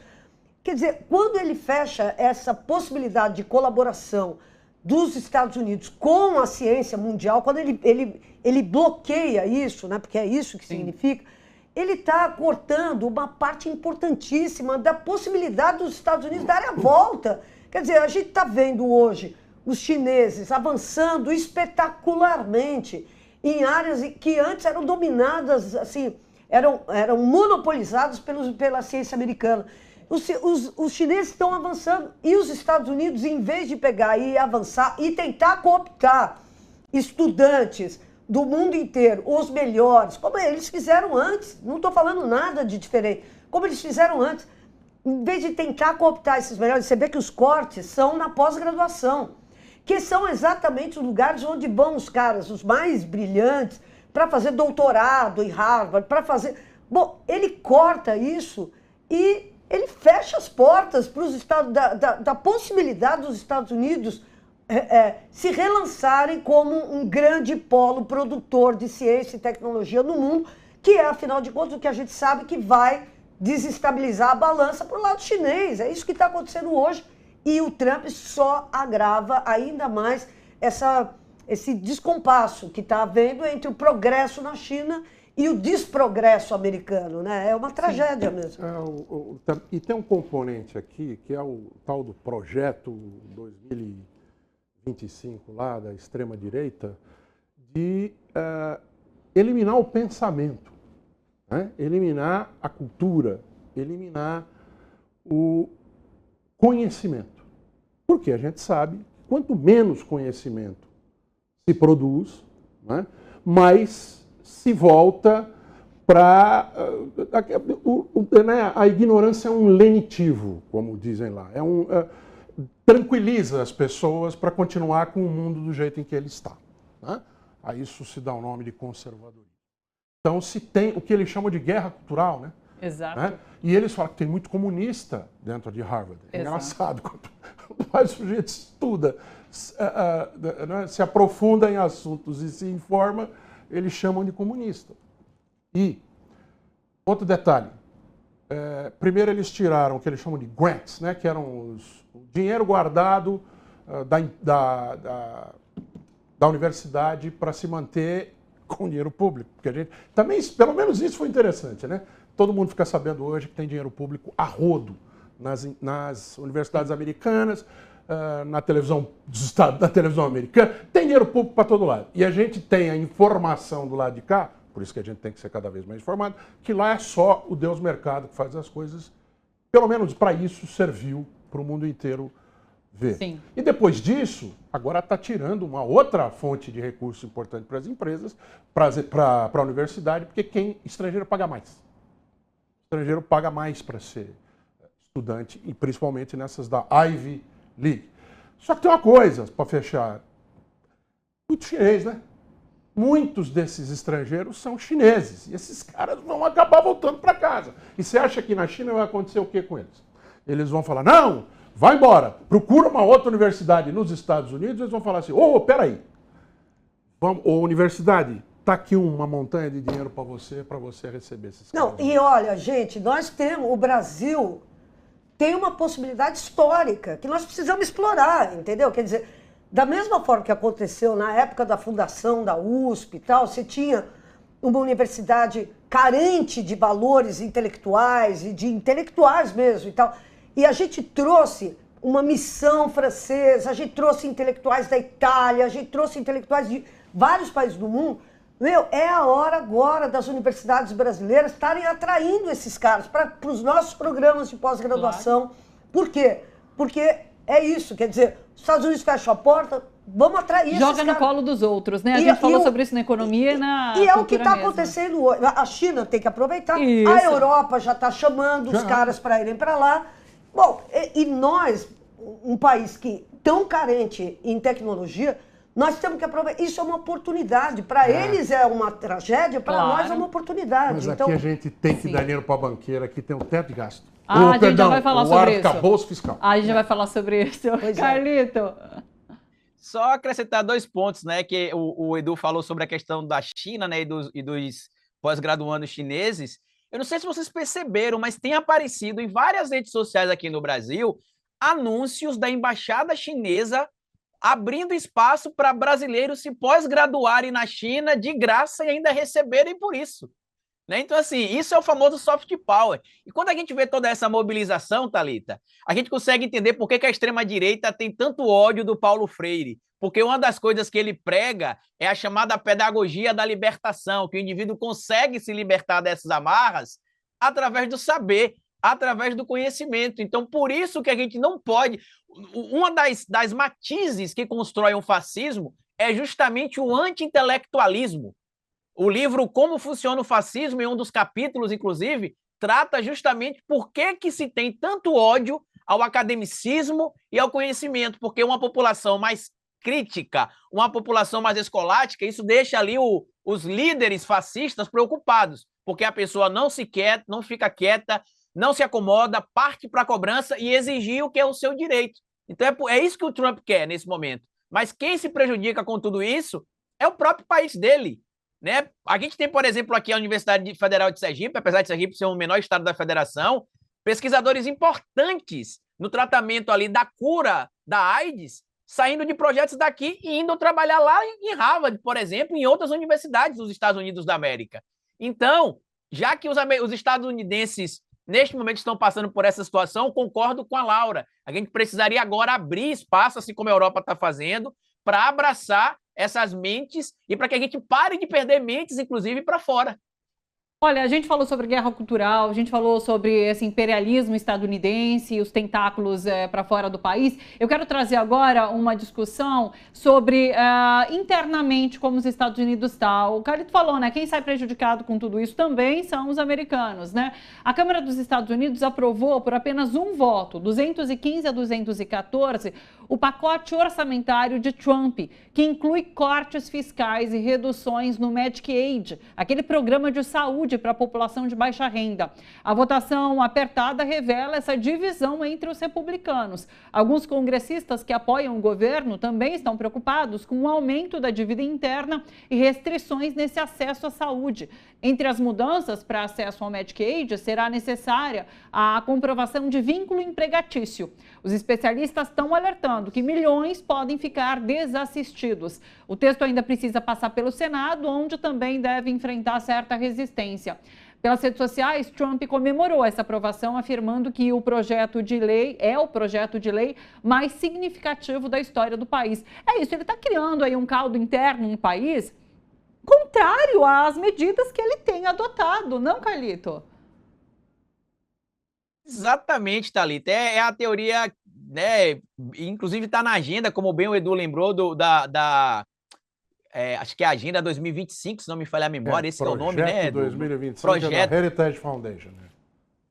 Quer dizer, quando ele fecha essa possibilidade de colaboração dos Estados Unidos com a ciência mundial, quando ele bloqueia isso, né, porque é isso que significa, ele está cortando uma parte importantíssima da possibilidade dos Estados Unidos darem a volta. Quer dizer, a gente está vendo hoje os chineses avançando espetacularmente em áreas que antes eram dominadas, assim, eram monopolizadas pela ciência americana. Os chineses estão avançando e os Estados Unidos, em vez de pegar e avançar e tentar cooptar estudantes do mundo inteiro, os melhores, como eles fizeram antes, não estou falando nada de diferente, como eles fizeram antes, em vez de tentar cooptar esses melhores, você vê que os cortes são na pós-graduação, que são exatamente os lugares onde vão os caras, os mais brilhantes, para fazer doutorado em Harvard, para fazer... Bom, ele corta isso e ele fecha as portas para os Estados, da possibilidade dos Estados Unidos se relançarem como um grande polo produtor de ciência e tecnologia no mundo, que é, afinal de contas, o que a gente sabe que vai desestabilizar a balança para o lado chinês. É isso que está acontecendo hoje. E o Trump só agrava ainda mais esse descompasso que está havendo entre o progresso na China e o desprogresso americano, né? É uma tragédia mesmo. E tem um componente aqui, que é o tal do projeto 2025 lá da extrema-direita, de eliminar o pensamento, né? Eliminar a cultura, eliminar o conhecimento. Porque a gente sabe que quanto menos conhecimento se produz, né, mais se volta para... a ignorância é um lenitivo, como dizem lá. tranquiliza as pessoas para continuar com o mundo do jeito em que ele está. Né? A isso se dá o nome de conservadorismo. Então se tem o que eles chamam de guerra cultural, né? Exato. Né? E eles falam que tem muito comunista dentro de Harvard. É Exato. engraçado, quanto mais o sujeito estuda, se aprofunda em assuntos e se informa, eles chamam de comunista. E outro detalhe, primeiro eles tiraram o que eles chamam de grants, né, que eram o dinheiro guardado da universidade para se manter com dinheiro público. Porque a gente também, pelo menos isso foi interessante, né? Todo mundo fica sabendo hoje que tem dinheiro público a rodo nas universidades americanas, na televisão dos Estados, na televisão americana, tem dinheiro público para todo lado. E a gente tem a informação do lado de cá, por isso que a gente tem que ser cada vez mais informado, que lá é só o Deus mercado que faz as coisas, pelo menos para isso serviu para o mundo inteiro ver. Sim. E depois disso, agora está tirando uma outra fonte de recurso importante para as empresas, para a universidade, porque estrangeiro paga mais. Estrangeiro paga mais para ser estudante, e principalmente nessas da Ivy League. Só que tem uma coisa, para fechar, muito chinês, né? Muitos desses estrangeiros são chineses, e esses caras vão acabar voltando para casa. E você acha que na China vai acontecer o que com eles? Eles vão falar, não, vai embora, procura uma outra universidade nos Estados Unidos, eles vão falar assim, peraí, universidade, está aqui uma montanha de dinheiro para você receber esses caras. Não, e olha, gente, o Brasil tem uma possibilidade histórica que nós precisamos explorar, entendeu? Quer dizer, da mesma forma que aconteceu na época da fundação da USP e tal, você tinha uma universidade carente de valores intelectuais e de intelectuais mesmo e tal, e a gente trouxe uma missão francesa, a gente trouxe intelectuais da Itália, a gente trouxe intelectuais de vários países do mundo. É a hora agora das universidades brasileiras estarem atraindo esses caras para os nossos programas de pós-graduação. Claro. Por quê? Porque é isso, quer dizer, os Estados Unidos fecham a porta, vamos atrair Joga esses no caras. Colo dos outros, né? A gente falou sobre isso na economia e na E é o que está mesmo. acontecendo hoje. A China tem que aproveitar, Isso. A Europa já está chamando os caras para irem para lá. Bom, e nós, um país que tão carente em tecnologia, nós temos que aproveitar. Isso é uma oportunidade. Para eles é uma tragédia, para nós é uma oportunidade. Mas então, aqui a gente tem que dar dinheiro para a banqueira, aqui tem um teto de gasto. A gente já vai falar sobre isso. Arcabouço fiscal. A gente já vai falar sobre isso. Pois Carlito. Só acrescentar 2 pontos, né? Que o Edu falou sobre a questão da China, né? E dos pós-graduandos chineses. Eu não sei se vocês perceberam, mas tem aparecido em várias redes sociais aqui no Brasil anúncios da embaixada chinesa abrindo espaço para brasileiros se pós-graduarem na China de graça e ainda receberem por isso. Né? Então, assim, isso é o famoso soft power. E quando a gente vê toda essa mobilização, Thalita, a gente consegue entender por que a extrema-direita tem tanto ódio do Paulo Freire. Porque uma das coisas que ele prega é a chamada pedagogia da libertação, que o indivíduo consegue se libertar dessas amarras através do saber, através do conhecimento. Então, por isso que a gente não pode... Uma das matizes que constrói um fascismo é justamente o anti-intelectualismo. O livro Como Funciona o Fascismo, em um dos capítulos, inclusive, trata justamente por que se tem tanto ódio ao academicismo e ao conhecimento, porque uma população mais crítica, uma população mais escolástica, isso deixa ali os líderes fascistas preocupados, porque a pessoa não fica quieta, não se acomoda, parte para a cobrança e exigir o que é o seu direito. Então é isso que o Trump quer nesse momento. Mas quem se prejudica com tudo isso é o próprio país dele. Né? A gente tem, por exemplo, aqui a Universidade Federal de Sergipe, apesar de Sergipe ser o menor estado da federação, pesquisadores importantes no tratamento ali da cura da AIDS, saindo de projetos daqui e indo trabalhar lá em Harvard, por exemplo, em outras universidades dos Estados Unidos da América. Então, já que os estadunidenses neste momento estão passando por essa situação, concordo com a Laura. A gente precisaria agora abrir espaço, assim como a Europa está fazendo, para abraçar essas mentes e para que a gente pare de perder mentes, inclusive, para fora. Olha, a gente falou sobre guerra cultural, a gente falou sobre esse imperialismo estadunidense e os tentáculos para fora do país. Eu quero trazer agora uma discussão sobre internamente como os Estados Unidos estão. O Carlito falou, né? Quem sai prejudicado com tudo isso também são os americanos, né? A Câmara dos Estados Unidos aprovou por apenas um voto, 215 a 214, o pacote orçamentário de Trump, que inclui cortes fiscais e reduções no Medicaid, aquele programa de saúde para a população de baixa renda. A votação apertada revela essa divisão entre os republicanos. Alguns congressistas que apoiam o governo também estão preocupados com o aumento da dívida interna e restrições nesse acesso à saúde. Entre as mudanças para acesso ao Medicaid, será necessária a comprovação de vínculo empregatício. Os especialistas estão alertando que milhões podem ficar desassistidos. O texto ainda precisa passar pelo Senado, onde também deve enfrentar certa resistência. Pelas redes sociais, Trump comemorou essa aprovação, afirmando que o projeto de lei é o projeto de lei mais significativo da história do país. É isso, ele está criando aí um caldo interno no país contrário às medidas que ele tem adotado, não, Carlito? Exatamente, Thalita. É a teoria, né? Inclusive está na agenda, como bem o Edu lembrou, acho que é a Agenda 2025, se não me falhar a memória, esse é o nome, né? 2025 projeto da Heritage Foundation, né?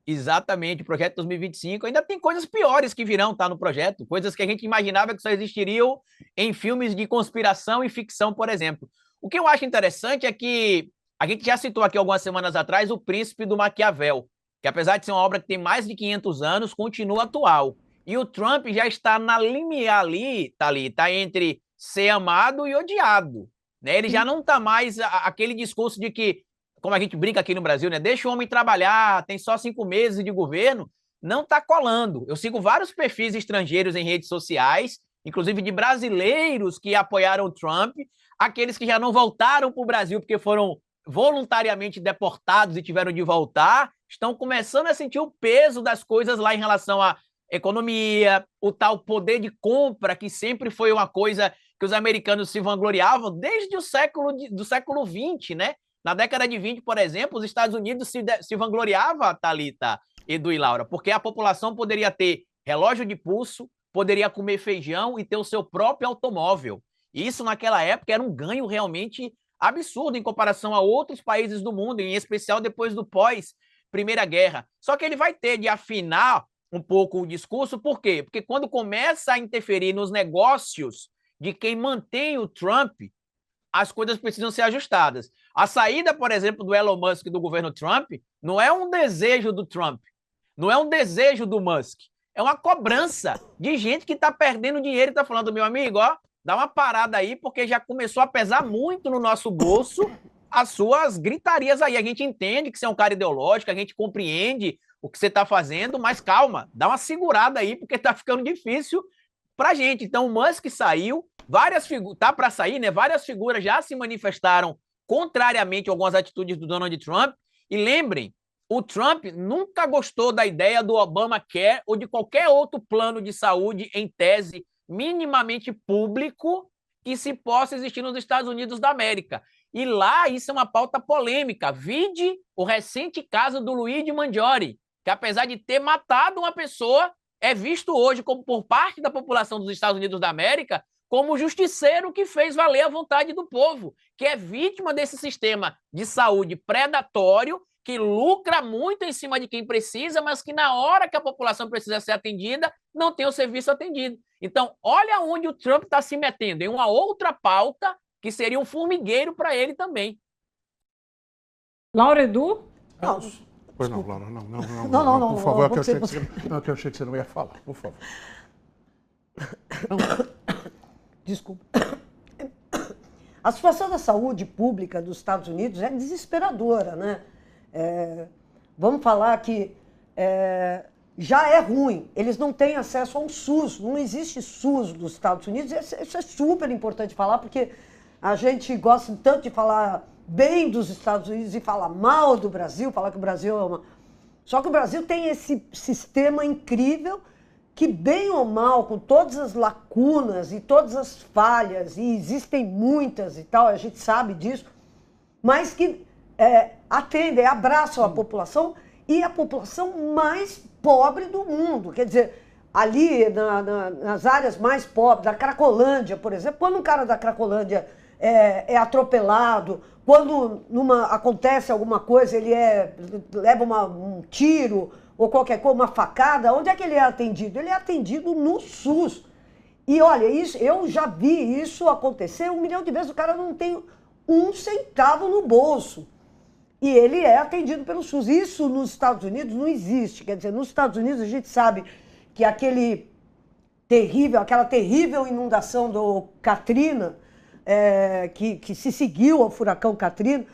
Exatamente, o projeto 2025. Ainda tem coisas piores que virão, tá, no projeto, coisas que a gente imaginava que só existiriam em filmes de conspiração e ficção, por exemplo. O que eu acho interessante é que a gente já citou aqui algumas semanas atrás o Príncipe do Maquiavel, que apesar de ser uma obra que tem mais de 500 anos, continua atual. E o Trump já está na limiar ali, Thalita, entre ser amado e odiado, né? Ele já não está mais aquele discurso de que, como a gente brinca aqui no Brasil, né? Deixa o homem trabalhar, tem só 5 meses de governo. Não está colando. Eu sigo vários perfis estrangeiros em redes sociais, inclusive de brasileiros que apoiaram o Trump, aqueles que já não voltaram para o Brasil porque foram voluntariamente deportados e tiveram de voltar, estão começando a sentir o peso das coisas lá em relação à economia, o tal poder de compra, que sempre foi uma coisa que os americanos se vangloriavam desde o século XX, né? Na década de 20, por exemplo, os Estados Unidos se vangloriava, Thalita, Edu e Laura, porque a população poderia ter relógio de pulso, poderia comer feijão e ter o seu próprio automóvel. Isso, naquela época, era um ganho realmente absurdo em comparação a outros países do mundo, em especial depois do pós-Primeira Guerra. Só que ele vai ter de afinar um pouco o discurso, por quê? Porque quando começa a interferir nos negócios de quem mantém o Trump, as coisas precisam ser ajustadas. A saída, por exemplo, do Elon Musk do governo Trump não é um desejo do Trump, não é um desejo do Musk, é uma cobrança de gente que está perdendo dinheiro e está falando, meu amigo, ó, dá uma parada aí, porque já começou a pesar muito no nosso bolso as suas gritarias aí. A gente entende que você é um cara ideológico, a gente compreende o que você está fazendo, mas calma, dá uma segurada aí, porque está ficando difícil para a gente. Então, o Musk saiu, tá para sair, né? Várias figuras já se manifestaram contrariamente a algumas atitudes do Donald Trump. E lembrem, o Trump nunca gostou da ideia do Obamacare ou de qualquer outro plano de saúde, em tese, minimamente público que se possa existir nos Estados Unidos da América. E lá isso é uma pauta polêmica. Vide o recente caso do Luigi Mangione, que apesar de ter matado uma pessoa, é visto hoje como, por parte da população dos Estados Unidos da América, como o justiceiro que fez valer a vontade do povo, que é vítima desse sistema de saúde predatório, que lucra muito em cima de quem precisa, mas que na hora que a população precisa ser atendida, não tem o serviço atendido. Então, olha onde o Trump está se metendo, em uma outra pauta que seria um formigueiro para ele também. Laura, Edu? Não. Pois não, Laura, não, por favor, que eu achei que você não ia falar, por favor. Desculpa. A situação da saúde pública dos Estados Unidos é desesperadora, né? Vamos falar que já é ruim, eles não têm acesso a um SUS, não existe SUS nos Estados Unidos, isso é super importante falar, porque a gente gosta tanto de falar bem dos Estados Unidos e falar mal do Brasil, falar que o Brasil é uma... Só que o Brasil tem esse sistema incrível que, bem ou mal, com todas as lacunas e todas as falhas, e existem muitas e tal, a gente sabe disso, mas que atendem, abraçam a população e a população mais pobre do mundo. Quer dizer, ali nas áreas mais pobres, da Cracolândia, por exemplo, quando um cara da Cracolândia é atropelado, quando acontece alguma coisa, ele leva um tiro ou qualquer coisa, uma facada, onde é que ele é atendido? Ele é atendido no SUS. E olha, eu já vi isso acontecer 1 milhão de vezes, o cara não tem um centavo no bolso. E ele é atendido pelo SUS. Isso nos Estados Unidos não existe. Quer dizer, nos Estados Unidos a gente sabe que aquela terrível inundação do Katrina, que se seguiu ao furacão Katrina,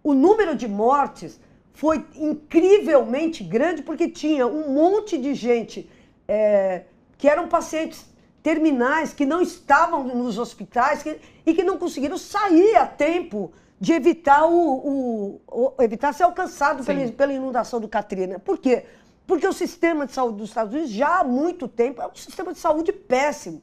o número de mortes foi incrivelmente grande porque tinha um monte de gente que eram pacientes terminais, que não estavam nos hospitais e que não conseguiram sair a tempo de evitar ser alcançado pela inundação do Katrina. Por quê? Porque o sistema de saúde dos Estados Unidos já há muito tempo é um sistema de saúde péssimo.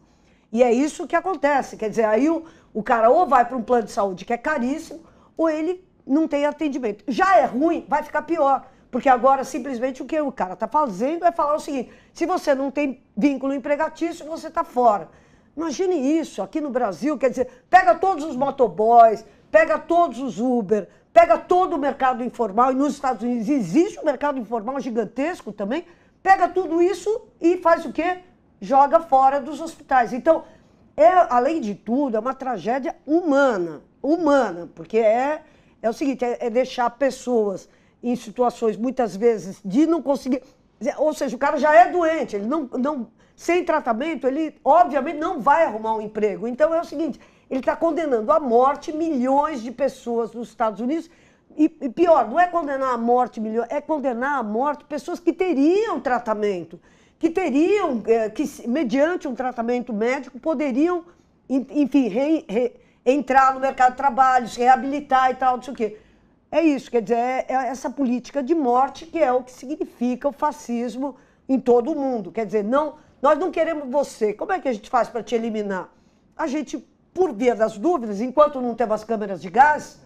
E é isso que acontece. Quer dizer, aí o cara ou vai para um plano de saúde que é caríssimo, ou ele não tem atendimento. Já é ruim, vai ficar pior. Porque agora, simplesmente, o que o cara está fazendo é falar o seguinte: se você não tem vínculo empregatício, você está fora. Imagine isso aqui no Brasil, quer dizer, pega todos os motoboys, pega todos os Uber, pega todo o mercado informal, e nos Estados Unidos existe um mercado informal gigantesco também, pega tudo isso e faz o quê? Joga fora dos hospitais. Então, além de tudo, é uma tragédia humana, porque é o seguinte, é deixar pessoas em situações, muitas vezes, de não conseguir... Ou seja, o cara já é doente, ele sem tratamento, ele obviamente não vai arrumar um emprego. Então é o seguinte, ele está condenando à morte milhões de pessoas nos Estados Unidos. E pior, não é condenar à morte milhões, é condenar à morte pessoas que teriam tratamento, que mediante um tratamento médico, poderiam, enfim, entrar no mercado de trabalho, se reabilitar e tal, não sei o quê. É isso, quer dizer, é essa política de morte que é o que significa o fascismo em todo o mundo. Quer dizer, nós não queremos você. Como é que a gente faz para te eliminar? A gente, por via das dúvidas, enquanto não temos as câmeras de gás,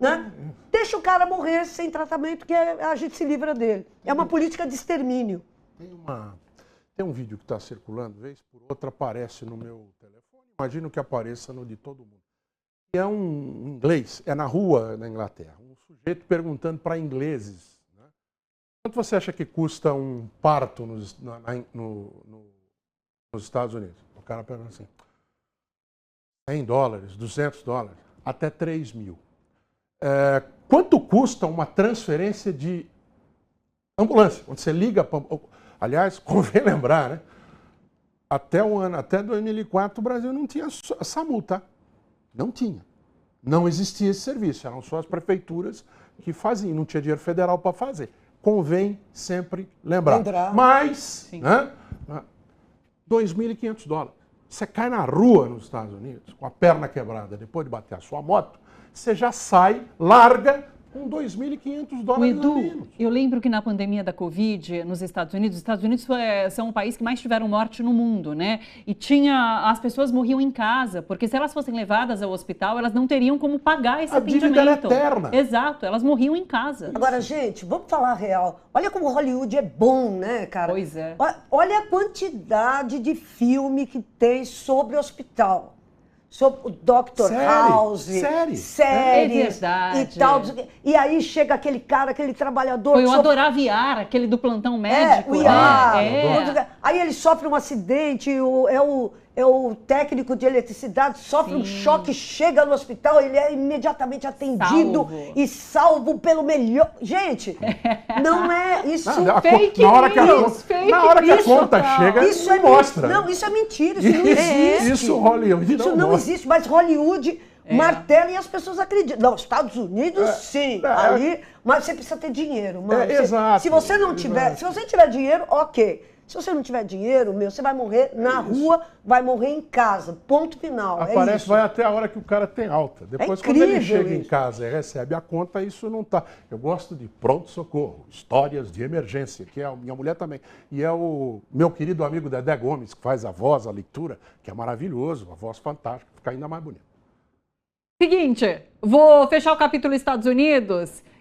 né, deixa o cara morrer sem tratamento, que a gente se livra dele. É uma política de extermínio. Tem um vídeo que está circulando, vez por outra aparece no meu telefone, imagino que apareça no de todo mundo. É um inglês, é na rua na Inglaterra, um sujeito perguntando para ingleses, né, quanto você acha que custa um parto nos Estados Unidos? O cara pergunta assim, $100, $200, até 3 mil. Quanto custa uma transferência de ambulância? Quando você liga para... Aliás, convém lembrar, né? Até 2004, o Brasil não tinha SAMU, tá? Não tinha. Não existia esse serviço. Eram só as prefeituras que faziam. Não tinha dinheiro federal para fazer. Convém sempre lembrar. Mas, né, $2.500. Você cai na rua nos Estados Unidos, com a perna quebrada, depois de bater a sua moto, você já sai, larga com $2.500 Edu, a menos. eu lembro que na pandemia da Covid, nos Estados Unidos são o país que mais tiveram morte no mundo, né? E as pessoas morriam em casa, porque se elas fossem levadas ao hospital, elas não teriam como pagar esse atendimento. A dívida era eterna. Exato, elas morriam em casa. Agora, gente, vamos falar a real. Olha como Hollywood é bom, né, cara? Pois é. Olha a quantidade de filme que tem sobre hospital. Sobre o Dr. House, séries é verdade. E tal. E aí chega aquele cara, aquele trabalhador... Eu adorava IAR, aquele do plantão médico. O IAR. Aí ele sofre um acidente, é o técnico de eletricidade, sofre um choque, chega no hospital, ele é imediatamente atendido e salvo pelo melhor... Gente, não é isso. Fake news. Na hora que a conta chega, isso não mostra. Não, isso é mentira, isso não existe. Isso Hollywood não existe, mas Hollywood martela e as pessoas acreditam. Não, Estados Unidos, sim. Mas você precisa ter dinheiro, mano. Exato. Se você não tiver, se você tiver dinheiro, ok. Se você não tiver dinheiro, você vai morrer na rua, vai morrer em casa. Ponto final. Aparece, vai até a hora que o cara tem alta. Depois, quando ele chega em casa e recebe a conta, isso não tá. Eu gosto de pronto-socorro, histórias de emergência, que é a minha mulher também. E é o meu querido amigo Dedé Gomes, que faz a voz, a leitura, que é maravilhoso, a voz fantástica, fica ainda mais bonita. Seguinte, vou fechar o capítulo Estados Unidos